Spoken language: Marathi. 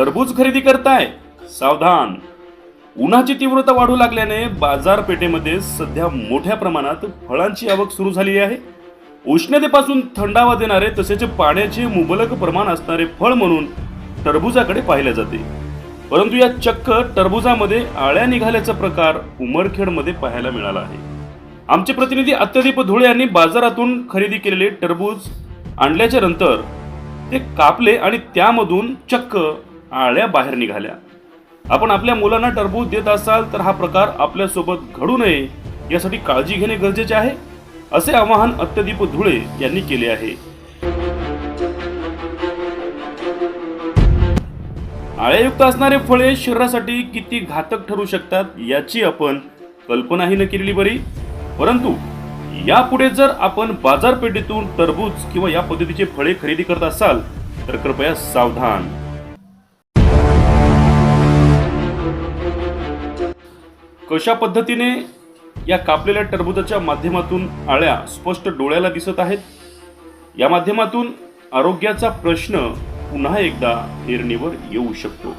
टरबूज खरेदी करताय? सावधान! उन्हाची तीव्रता वाढू लागल्याने बाजारपेठेमध्ये सध्या मोठ्या प्रमाणात फळांची आवक सुरू झाली आहे. उष्णतेपासून थंडावा देणारे तसेच पाण्याचे मुबलक प्रमाण असणारे फळ म्हणून टरबूजाकडे पाहिले जाते. परंतु या चक्क टरबूजामध्ये आळ्या निघाल्याचा प्रकार उमरखेडमध्ये पाहायला मिळाला आहे. आमचे प्रतिनिधी अत्यदीप धुळे यांनी बाजारातून खरेदी केलेले टरबूज आणल्याच्या नंतर ते कापले आणि त्यामधून चक्क आळ्या बाहेर निघाल्या. आपण आपल्या मुलांना टरबूज देत असाल तर हा प्रकार आपल्यासोबत घडू नये यासाठी काळजी घेणे गरजेचे आहे, असे आवाहन अत्यदीप धुळे यांनी केले आहे. आळ्यायुक्त असणारे फळे शरीरासाठी किती घातक ठरू शकतात याची आपण कल्पनाही न केलेली बरी. परंतु यापुढे जर आपण बाजारपेठेतून टरबूज किंवा या पद्धतीचे फळे खरेदी करत असाल तर कृपया सावधान. कशा पद्धतीने या कापलेल्या टरबूजाच्या माध्यमातून आळ्या स्पष्ट डोळ्याला दिसत आहेत. या माध्यमातून आरोग्याचा प्रश्न पुन्हा एकदा ऐरणीवर येऊ शकतो.